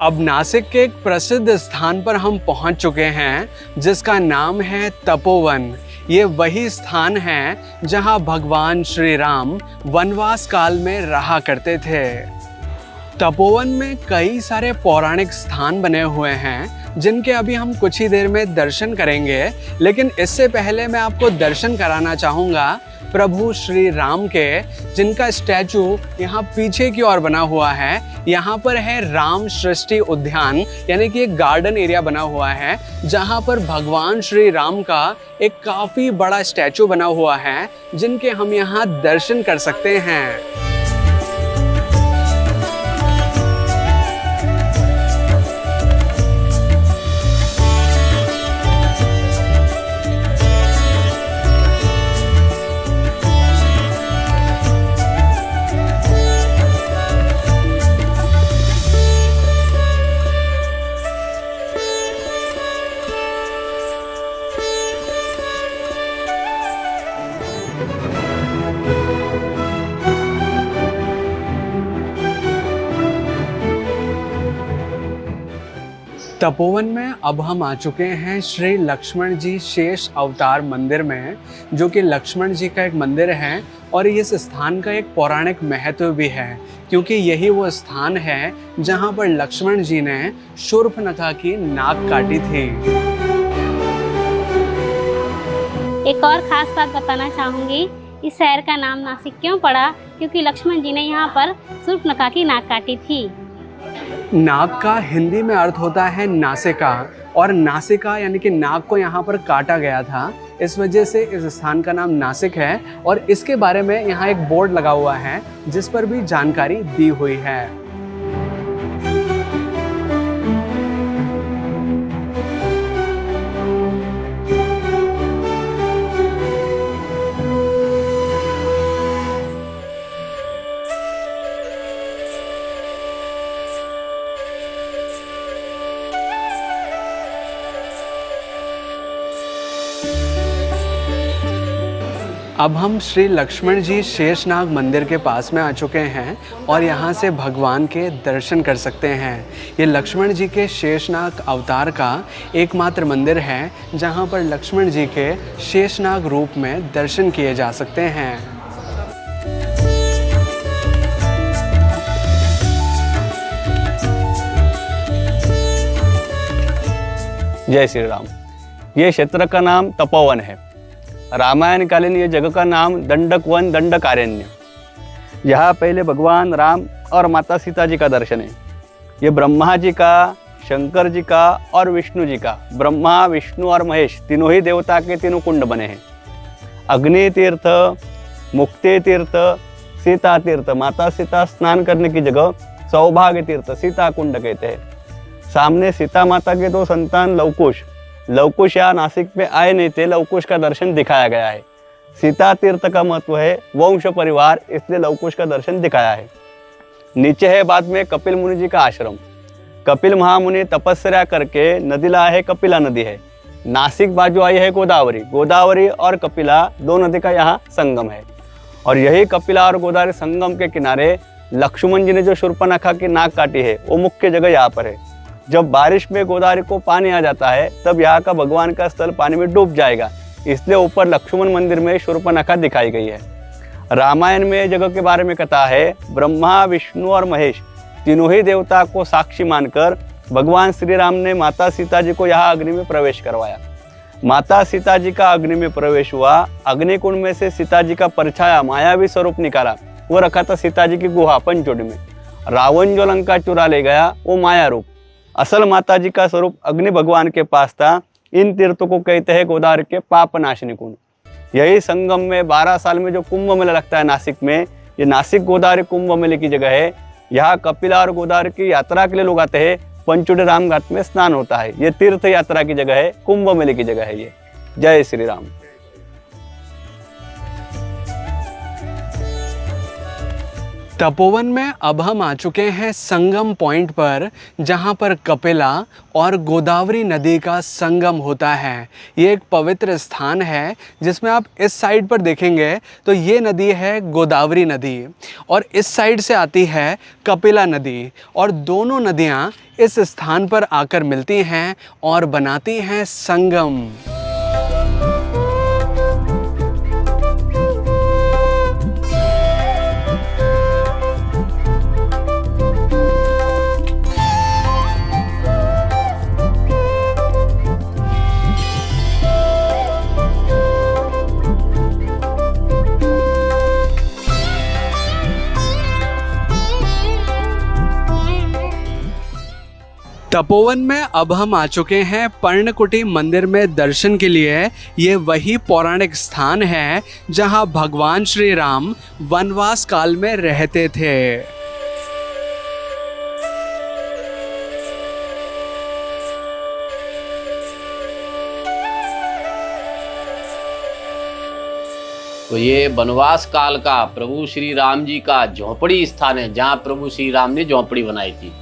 अब नासिक के एक प्रसिद्ध स्थान पर हम पहुंच चुके हैं जिसका नाम है तपोवन। ये वही स्थान है जहां भगवान श्री राम वनवास काल में रहा करते थे। तपोवन में कई सारे पौराणिक स्थान बने हुए हैं जिनके अभी हम कुछ ही देर में दर्शन करेंगे, लेकिन इससे पहले मैं आपको दर्शन कराना चाहूँगा प्रभु श्री राम के, जिनका स्टैचू यहाँ पीछे की ओर बना हुआ है। यहाँ पर है राम सृष्टि उद्यान, यानी कि एक गार्डन एरिया बना हुआ है जहाँ पर भगवान श्री राम का एक काफ़ी बड़ा स्टैचू बना हुआ है जिनके हम यहाँ दर्शन कर सकते हैं। तपोवन में अब हम आ चुके हैं श्री लक्ष्मण जी शेष अवतार मंदिर में, जो कि लक्ष्मण जी का एक मंदिर है और इस स्थान का एक पौराणिक महत्व भी है, क्योंकि यही वो स्थान है जहां पर लक्ष्मण जी ने शूर्पणखा की नाक काटी थी। एक और खास बात बताना चाहूँगी, इस शहर का नाम नासिक क्यों पड़ा, क्योंकि लक्ष्मण जी ने यहाँ पर शूर्पणखा की नाक काटी थी। नाक का हिंदी में अर्थ होता है नासिका, और नासिका यानी कि नाक को यहाँ पर काटा गया था, इस वजह से इस स्थान का नाम नासिक है। और इसके बारे में यहाँ एक बोर्ड लगा हुआ है जिस पर भी जानकारी दी हुई है। अब हम श्री लक्ष्मण जी शेषनाग मंदिर के पास में आ चुके हैं और यहाँ से भगवान के दर्शन कर सकते हैं। ये लक्ष्मण जी के शेषनाग अवतार का एकमात्र मंदिर है जहाँ पर लक्ष्मण जी के शेषनाग रूप में दर्शन किए जा सकते हैं। जय श्री राम। ये क्षेत्र का नाम तपोवन है। रामायण कालीन ये जगह का नाम दंडक वन दंडकारण्य। यहाँ पहले भगवान राम और माता सीता जी का दर्शन है। ये ब्रह्मा जी का, शंकर जी का और विष्णु जी का, ब्रह्मा विष्णु और महेश तीनों ही देवता के तीनों कुंड बने हैं। अग्नि तीर्थ, मुक्ति तीर्थ, सीता तीर्थ, माता सीता स्नान करने की जगह सौभाग्य तीर्थ सीता कुंड कहते हैं। सामने सीता माता के दो संतान लवकुश यहाँ नासिक में आए नहीं थे, लवकुश का दर्शन दिखाया गया है। सीता तीर्थ का महत्व है वंश परिवार, इसलिए लवकुश का दर्शन दिखाया है। नीचे है बाद में कपिल मुनि जी का आश्रम। कपिल महामुनि तपस्या करके नदी लाए है, कपिला नदी है। नासिक बाजू आई है गोदावरी और कपिला दो नदी का यहाँ संगम है। और यही कपिला और गोदावरी संगम के किनारे लक्ष्मण जी ने जो शूर्पणखा की नाक काटी है वो मुख्य जगह यहाँ पर है। जब बारिश में गोदावरी को पानी आ जाता है तब यहाँ का भगवान का स्थल पानी में डूब जाएगा, इसलिए ऊपर लक्ष्मण मंदिर में शूर्पणखा दिखाई गई है। रामायण में जगह के बारे में कथा है, ब्रह्मा विष्णु और महेश तीनों ही देवता को साक्षी मानकर भगवान श्री राम ने माता सीता जी को यहाँ अग्नि में प्रवेश करवाया। माता सीता जी का अग्नि में प्रवेश हुआ। अग्निकुंड में से सीता जी का परछाया मायावी स्वरूप निकाला, वो रखा था सीता जी की गुहा पंचोटी में। रावण जो लंका चुरा ले गया वो माया रूप, असल माता जी का स्वरूप अग्नि भगवान के पास था। इन तीर्थों को कहते हैं गोदावरी के पाप नाशनी कुंड। यही संगम में 12 साल में जो कुंभ मेला लगता है नासिक में, ये नासिक गोदावरी कुंभ मेले की जगह है। यहाँ कपिला और गोदावरी की यात्रा के लिए लोग आते हैं। पंचुटी राम घाट में स्नान होता है। ये तीर्थ यात्रा की जगह है, कुंभ मेले की जगह है ये। जय श्री राम। तपोवन में अब हम आ चुके हैं संगम पॉइंट पर, जहाँ पर कपिला और गोदावरी नदी का संगम होता है। ये एक पवित्र स्थान है जिसमें आप इस साइड पर देखेंगे तो ये नदी है गोदावरी नदी और इस साइड से आती है कपिला नदी, और दोनों नदियाँ इस स्थान पर आकर मिलती हैं और बनाती हैं संगम। तपोवन में अब हम आ चुके हैं पर्णकुटी मंदिर में दर्शन के लिए। ये वही पौराणिक स्थान है जहां भगवान श्री राम वनवास काल में रहते थे। तो ये वनवास काल का प्रभु श्री राम जी का झोपड़ी स्थान है, जहाँ प्रभु श्री राम ने झोपड़ी बनाई थी।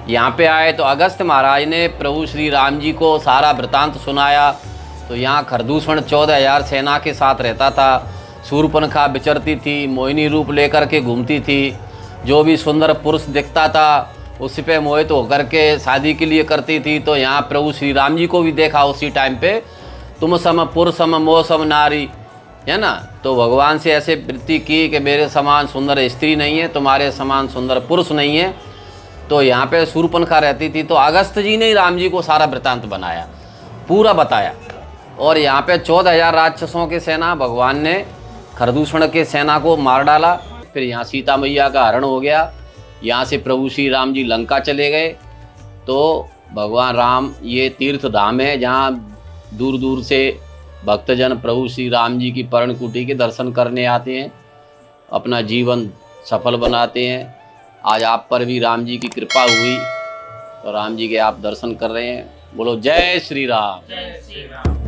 यहाँ पे आए तो अगस्त्य महाराज ने प्रभु श्री राम जी को सारा वृतांत सुनाया। तो यहाँ खरदूषण 14,000 सेना के साथ रहता था। शूर्पणखा विचरती थी, मोहिनी रूप लेकर के घूमती थी। जो भी सुंदर पुरुष दिखता था उस पे मोहित होकर के शादी के लिए करती थी। तो यहाँ प्रभु श्री राम जी को भी देखा उसी टाइम पे, तुम सम पुरुष सम मोह सम नारी, है ना। तो भगवान से ऐसे वृत्ति की कि मेरे समान सुंदर स्त्री नहीं है, तुम्हारे समान सुंदर पुरुष नहीं है। तो यहाँ पे शूर्पणखा रहती थी। तो अगस्त जी ने ही राम जी को सारा वृतांत बनाया, पूरा बताया। और यहाँ पे 14,000 राक्षसों की सेना, भगवान ने खरदूषण के सेना को मार डाला। फिर यहाँ सीता मैया का हरण हो गया। यहाँ से प्रभु श्री राम जी लंका चले गए। तो भगवान राम, ये तीर्थ धाम है जहाँ दूर दूर से भक्तजन प्रभु श्री राम जी की पर्णकुटी के दर्शन करने आते हैं, अपना जीवन सफल बनाते हैं। आज आप पर भी राम जी की कृपा हुई तो राम जी के आप दर्शन कर रहे हैं। बोलो जय श्री राम।